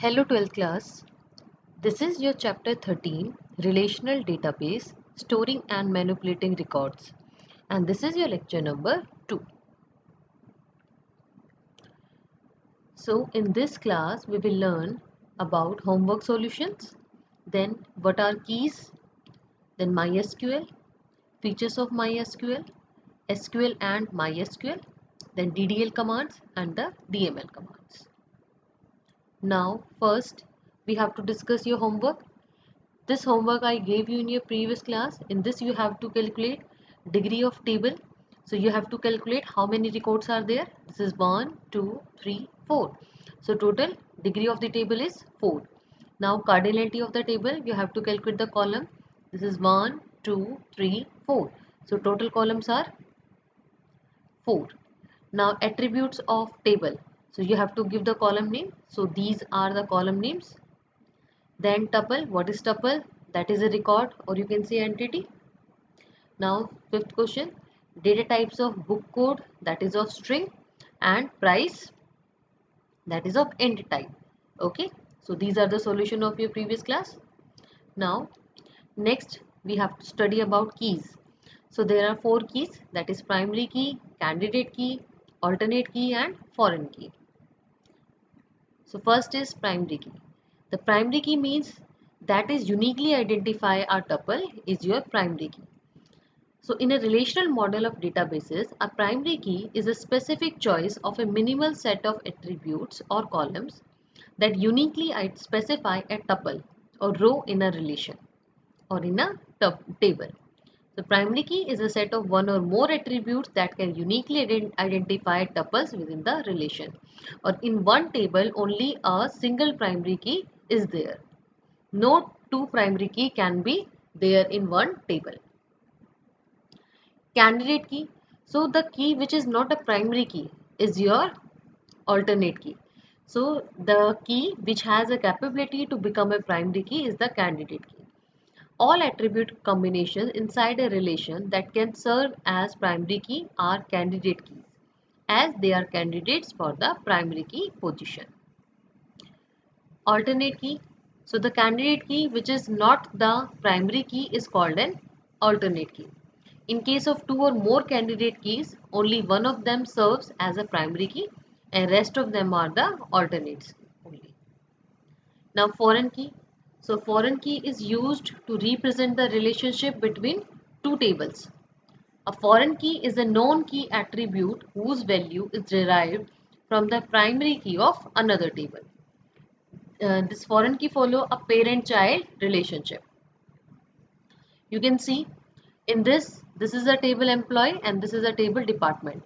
Hello 12th class. This is your chapter 13, Relational Database, Storing and Manipulating Records. And this is your lecture number 2. So in this class we will learn about homework solutions, then what are keys, then MySQL, features of MySQL, SQL and MySQL, then DDL commands and the DML commands. Now first we have to discuss your homework. This homework I gave you in your previous class. In this you have to calculate degree of table. So you have to calculate how many records are there. This is 1, 2, 3, 4. So total degree of the table is 4. Now cardinality of the table, you have to calculate the column. This is 1, 2, 3, 4. So total columns are 4. Now attributes of table. So you have to give the column name. So these are the column names. Then tuple, what is tuple? That is a record or you can say entity. Now fifth question, data types of book code, that is of string, and price, that is of int type. Okay, so these are the solution of your previous class. Now next we have to study about keys. So there are 4 keys, that is primary key, candidate key, alternate key and foreign key. So first is primary key. The primary key means that is uniquely identify a tuple is your primary key. So in a relational model of databases, a primary key is a specific choice of a minimal set of attributes or columns that uniquely specify a tuple or row in a relation or in a table. The primary key is a set of one or more attributes that can uniquely identify tuples within the relation. Or in one table, only a single primary key is there. No two primary key can be there in one table. Candidate key. So the key which is not a primary key is your alternate key. So the key which has a capability to become a primary key is the candidate key. All attribute combinations inside a relation that can serve as primary key are candidate keys, as they are candidates for the primary key position. Alternate key. So the candidate key which is not the primary key is called an alternate key. In case of 2 or more candidate keys, only one of them serves as a primary key and rest of them are the alternates only. Now foreign key. So foreign key is used to represent the relationship between two tables. A foreign key is a known key attribute whose value is derived from the primary key of another table. This foreign key follow a parent-child relationship. You can see in this is a table employee and this is a table department.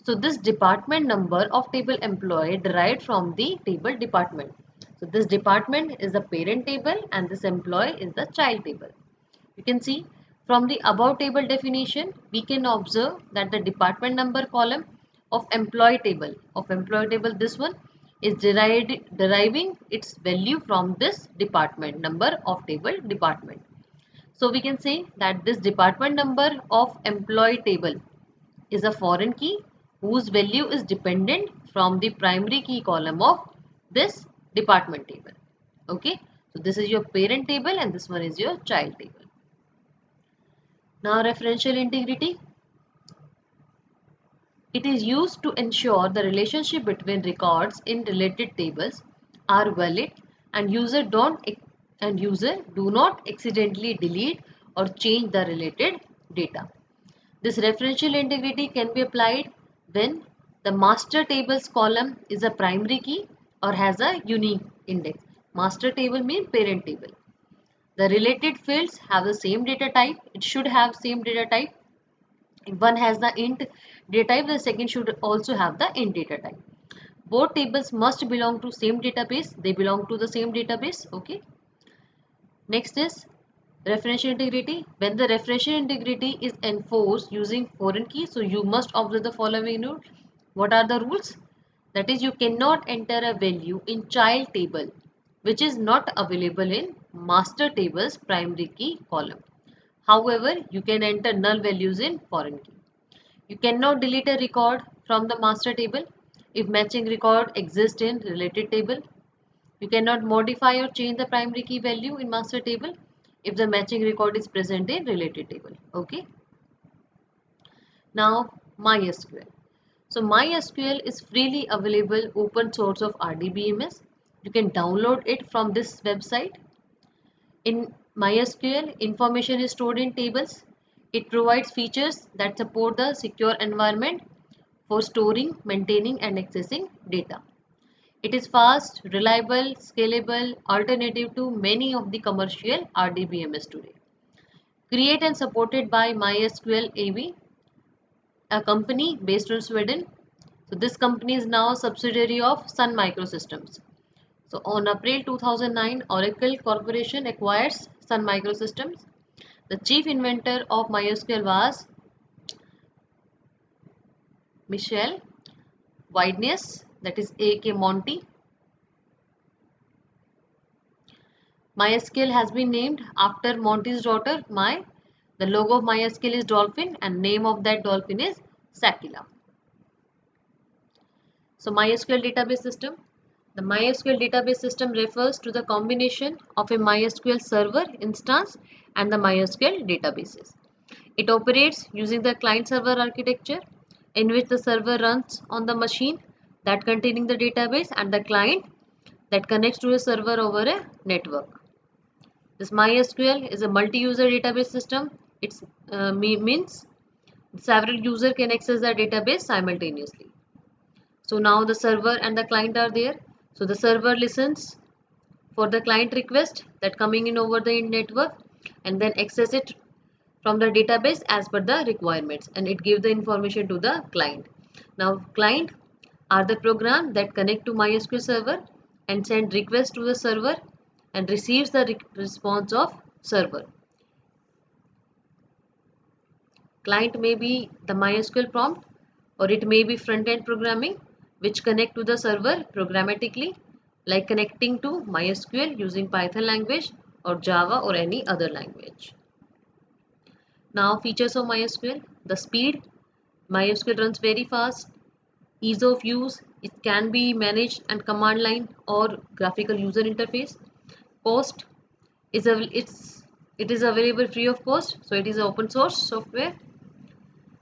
So this department number of table employee derived from the table department. So this department is the parent table and this employee is the child table. You can see from the above table definition, we can observe that the department number column of employee table this one is deriving its value from this department number of table department. So we can say that this department number of employee table is a foreign key whose value is dependent from the primary key column of this department table. Okay, so this is your parent table and this one is your child table. Now referential integrity. It is used to ensure the relationship between records in related tables are valid and user do not accidentally delete or change the related data. This referential integrity can be applied when the master tables column is a primary key or has a unique index. Master table means parent table. The related fields have the same data type. It should have same data type. If one has the int data type, the second should also have the int data type. Both tables must belong to same database. They belong to the same database. Okay. Next is referential integrity. When the referential integrity is enforced using foreign key, so you must observe the following rule. What are the rules? That is, you cannot enter a value in child table which is not available in master table's primary key column. However, you can enter null values in foreign key. You cannot delete a record from the master table if matching record exists in related table. You cannot modify or change the primary key value in master table if the matching record is present in related table. Okay. Now MySQL. So MySQL is freely available open source of RDBMS. You can download it from this website. In MySQL, information is stored in tables. It provides features that support the secure environment for storing, maintaining and accessing data. It is fast, reliable, scalable, alternative to many of the commercial RDBMS today. Created and supported by MySQL AV, a company based in Sweden. So this company is now a subsidiary of Sun Microsystems. So on April 2009, Oracle Corporation acquires Sun Microsystems. The chief inventor of MySQL was Michel Widenius, that is A.K. Monty. MySQL has been named after Monty's daughter, Mai. The logo of MySQL is dolphin and name of that dolphin is Sakila. So MySQL database system. The MySQL database system refers to the combination of a MySQL server instance and the MySQL databases. It operates using the client-server architecture in which the server runs on the machine that containing the database and the client that connects to a server over a network. This MySQL is a multi-user database system. It means several users can access the database simultaneously. So now the server and the client are there. So the server listens for the client request that coming in over the network and then access it from the database as per the requirements, and it gives the information to the client. Now client are the program that connect to MySQL server and send request to the server and receives the response of server. Client may be the MySQL prompt or it may be front-end programming which connect to the server programmatically, like connecting to MySQL using Python language or Java or any other language. Now features of MySQL. The speed. MySQL runs very fast. Ease of use. It can be managed and command line or graphical user interface. Cost. It is available free of cost. So it is open source software.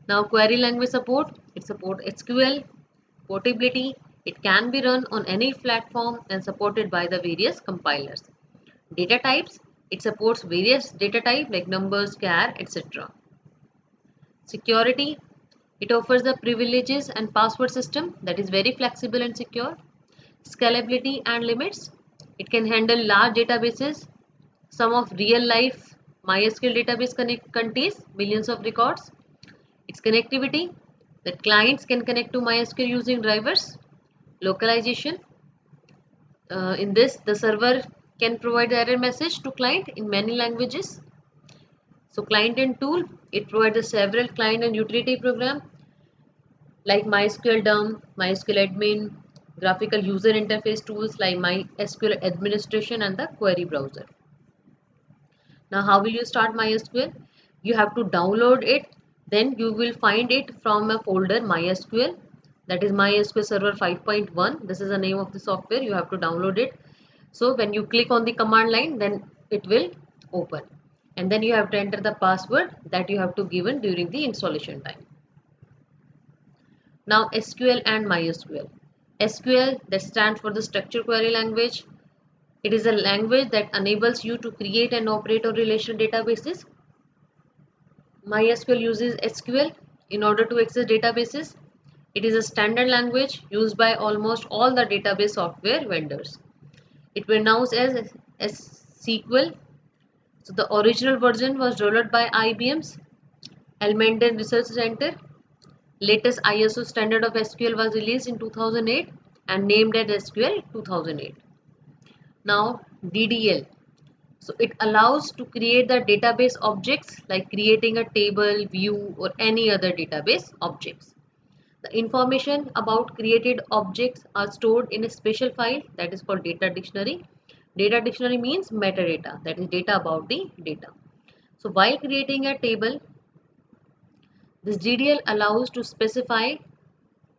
Now query language support. It supports SQL. Portability. It can be run on any platform and supported by the various compilers. Data types. It supports various data types like numbers, char, etc. Security. It offers the privileges and password system that is very flexible and secure. Scalability and limits. It can handle large databases. Some of real life MySQL database contains millions of records. Its connectivity. That clients can connect to MySQL using drivers. Localization. In this, the server can provide the error message to client in many languages. So client and tool, it provides several client and utility program like MySQL DOM, MySQL admin, graphical user interface tools like MySQL administration and the query browser. Now how will you start MySQL? You have to download it, then you will find it from a folder MySQL, that is MySQL Server 5.1. This is the name of the software. You have to download it. So when you click on the command line, then it will open. And then you have to enter the password that you have to given during the installation time. Now SQL and MySQL. SQL, that stands for the structured query language. It is a language that enables you to create and operate on relational databases. MySQL uses SQL in order to access databases. It is a standard language used by almost all the database software vendors. It was announced as SQL. So the original version was developed by IBM's Elmenden Research Center. Latest ISO standard of SQL was released in 2008 and named as SQL 2008. Now DDL. So it allows to create the database objects like creating a table, view or any other database objects. The information about created objects are stored in a special file that is called data dictionary. Data dictionary means metadata, that is data about the data. So while creating a table, this DDL allows to specify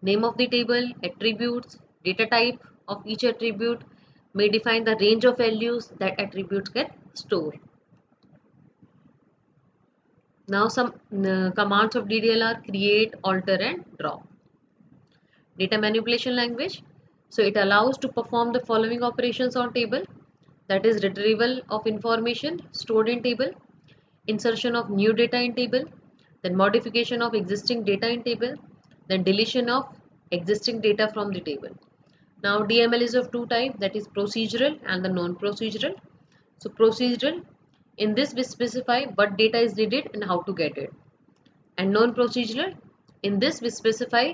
name of the table, attributes, data type of each attribute, may define the range of values that attributes get stored. Now some commands of DDL are create, alter and drop. Data manipulation language. So it allows to perform the following operations on table, that is retrieval of information stored in table, insertion of new data in table, then modification of existing data in table, then deletion of existing data from the table. Now DML is of two types, that is procedural and the non-procedural. So procedural, in this we specify what data is needed and how to get it. And non-procedural, in this we specify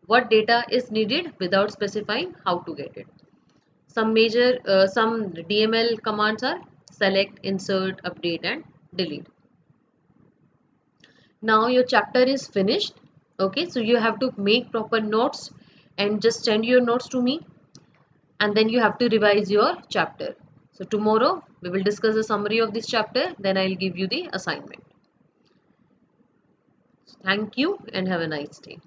what data is needed without specifying how to get it. Some DML commands are select, insert, update and delete. Now your chapter is finished. Okay, so you have to make proper notes and just send your notes to me, and then you have to revise your chapter. So tomorrow we will discuss the summary of this chapter, then I'll give you the assignment. Thank you and have a nice day.